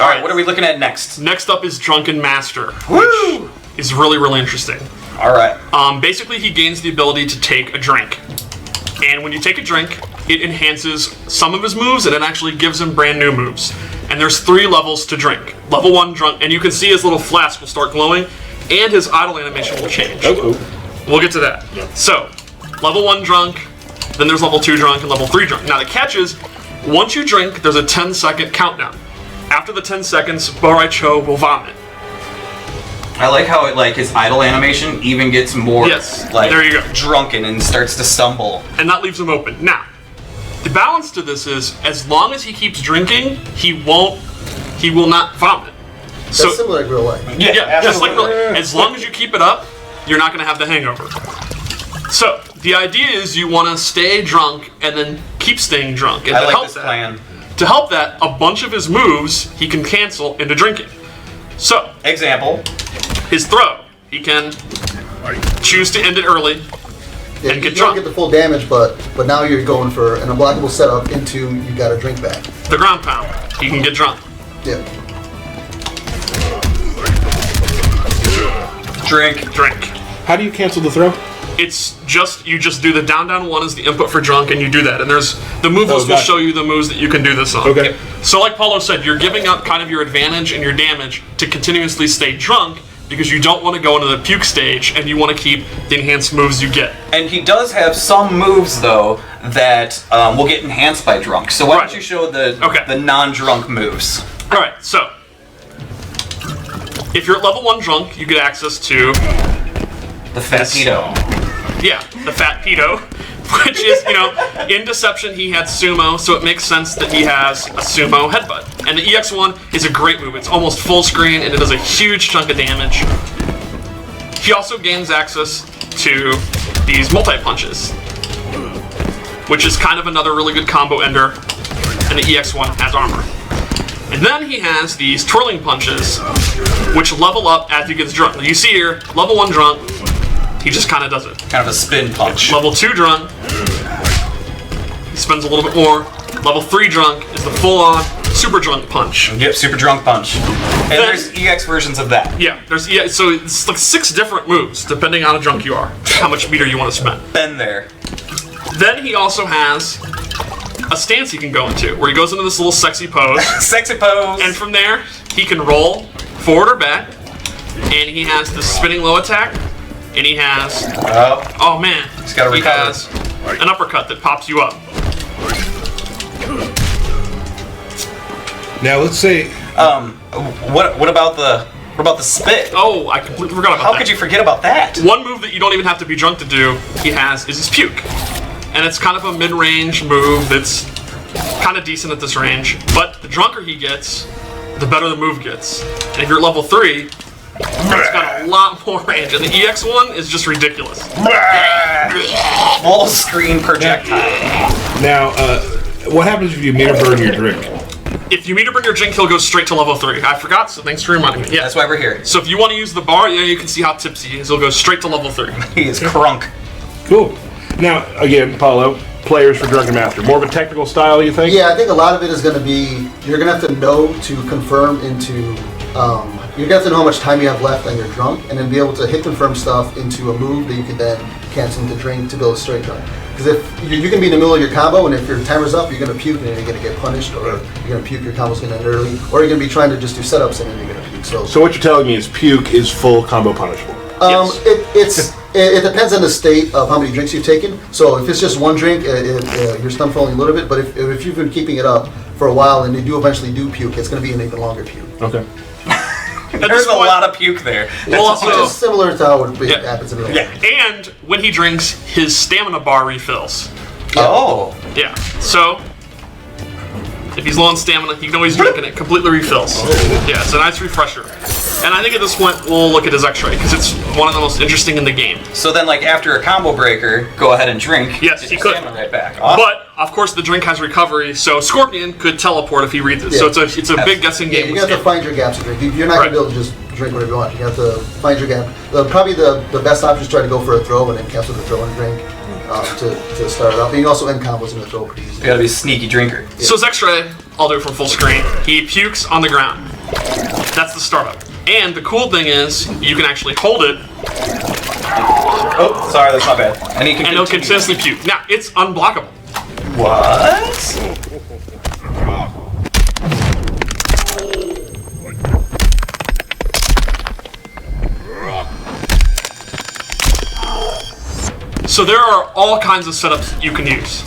All right, what are we looking at next? Next up is Drunken Master, Woo! which is really, really interesting. All right. Basically, he gains the ability to take a drink. And when you take a drink, it enhances some of his moves, and it actually gives him brand new moves. And there's 3 levels to drink. Level 1 drunk, and you can see his little flask will start glowing, and his idle animation will change. We'll get to that. So, level 1 drunk, then there's level 2 drunk, and level 3 drunk. Now the catch is, once you drink, there's a 10-second countdown. After the 10 seconds, Borai Cho will vomit. I like how his idle animation even gets more there you go. drunken and starts to stumble. And that leaves him open. Now, the balance to this is, as long as he keeps drinking, he will not vomit. That's similar to real life. Yeah, just like as long as you keep it up, you're not going to have the hangover. So, the idea is you want to stay drunk and then keep staying drunk. And I like this plan. To help that, a bunch of his moves he can cancel into drinking. So, example, his throw. He can choose to end it early and get drunk. You don't get the full damage, but now you're going for an unblockable setup into you got a drink back. The ground pound. He can get drunk. Yeah. Drink. How do you cancel the throw? It's you just do the down 1 as the input for drunk, and you do that. And there's the move list will show you the moves that you can do this on. Okay. So like Paulo said, you're giving up kind of your advantage and your damage to continuously stay drunk because you don't want to go into the puke stage and you want to keep the enhanced moves you get. And he does have some moves though that will get enhanced by drunk. So why don't you show the non-drunk moves? All right. So if you're at level 1 drunk, you get access to the Fat Pedo. Yeah, the Fat Pedo, which is, in Deception he had Sumo, so it makes sense that he has a Sumo headbutt. And the EX1 is a great move. It's almost full screen, and it does a huge chunk of damage. He also gains access to these multi-punches, which is kind of another really good combo ender, and the EX1 has armor. And then he has these twirling punches, which level up as he gets drunk. You see here, level 1 drunk, he just kind of does it. Kind of a spin punch. Level 2 drunk, he spends a little bit more. Level 3 drunk is the full-on super drunk punch. Yep, super drunk punch. And there's EX versions of that. Yeah, so it's like 6 different moves, depending on how drunk you are, how much meter you want to spend. Been there. Then he also has a stance he can go into, where he goes into this little sexy pose. Sexy pose. And from there, he can roll forward or back, and he has the spinning low attack, and he has, oh man, he's got he has an uppercut that pops you up. Now let's say, what about the spit? Oh, I completely forgot about that. How could you forget about that? One move that you don't even have to be drunk to do, he has, is his puke. And it's kind of a mid-range move that's kind of decent at this range. But the drunker he gets, the better the move gets. And if you're at level 3, it's got a lot more range. And the EX1 is just ridiculous. Full screen projectile. Now, what happens if you meter burn your drink? If you meter burn your drink, he'll go straight to level 3. I forgot, so thanks for reminding me. Yeah, that's why we're here. So if you want to use the bar, you can see how tipsy he is. He'll go straight to level 3. He is crunk. Cool. Now, again, Paulo, players for Drunken Master. More of a technical style, you think? Yeah, I think a lot of it is going to be, you're going to have to know to confirm into, you're going to have to know how much time you have left on your drunk, and then be able to hit confirm stuff into a move that you can then cancel into drink to build a straight drunk. Because if you can be in the middle of your combo, and if your timer's up, you're going to puke and you're going to get punished, or you're going to puke, your combo's going to end early, or you're going to be trying to just do setups and then you're going to puke. So what you're telling me is puke is full combo punishable? Yes. It depends on the state of how many drinks you've taken. So if it's just one drink, you're stun falling a little bit. But if you've been keeping it up for a while and you do eventually do puke, it's going to be an even longer puke. Okay. There's a lot of puke there. Well, also, it's similar to how it happens in real life. Yeah, and when he drinks, his stamina bar refills. Yeah. Oh. Yeah, so if he's low on stamina, he can always drink and it completely refills. Yeah, it's a nice refresher. And I think at this point, we'll look at his X-ray, because it's one of the most interesting in the game. So then, like, after a combo breaker, go ahead and drink. Yes, he could. Stamina right back. Awesome. But, of course, the drink has recovery, so Scorpion could teleport if he reads it. Yeah. So it's a big guessing game. You have to find your gaps to drink. You're not going to be able to just drink whatever you want. You have to find your gap. Probably the best option is try to go for a throw and then cancel the throw and drink to start it off. And you can also end combos in the throw pretty easily. You gotta be a sneaky drinker. So his X-ray, I'll do it from full screen. He pukes on the ground. That's the startup. And the cool thing is, you can actually hold it. Oh, sorry, that's not bad. And it'll continuously puke. Now, it's unblockable. What? So there are all kinds of setups you can use,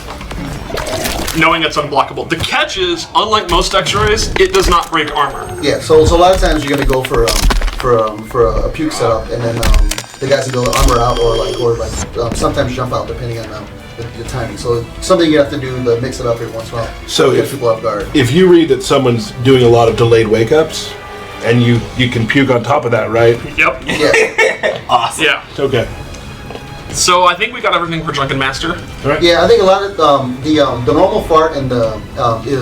knowing it's unblockable. The catch is, unlike most X-rays, it does not break armor. Yeah, so a lot of times you're gonna go for a puke setup, and then the guys can go armor out or sometimes jump out depending on the timing. So it's something you have to do to mix it up every once in a while. So get people off guard. If you read that someone's doing a lot of delayed wake ups, and you can puke on top of that, right? Yep. Yeah. Awesome. Yeah. Okay. So I think we got everything for Drunken Master. Right. Yeah, I think a lot of the normal fart and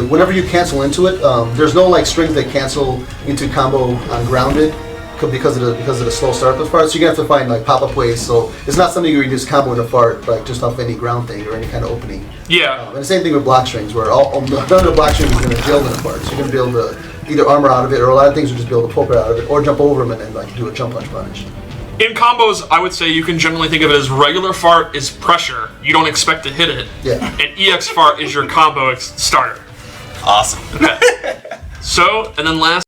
whenever you cancel into it, there's no like strings that cancel into combo on grounded because of the slow start of the fart. So you're gonna have to find like pop up ways. So it's not something you can just combo in a fart like just off any ground thing or any kind of opening. Yeah. And the same thing with block strings, where none of the block strings is gonna build in a fart. So you're gonna be able to either armor out of it, or a lot of things will just be able to poke it out of it, or jump over them and then like do a jump punch punish. In combos, I would say you can generally think of it as regular fart is pressure. You don't expect to hit it. Yeah. And EX fart is your combo starter. Awesome. Okay. So, and then last.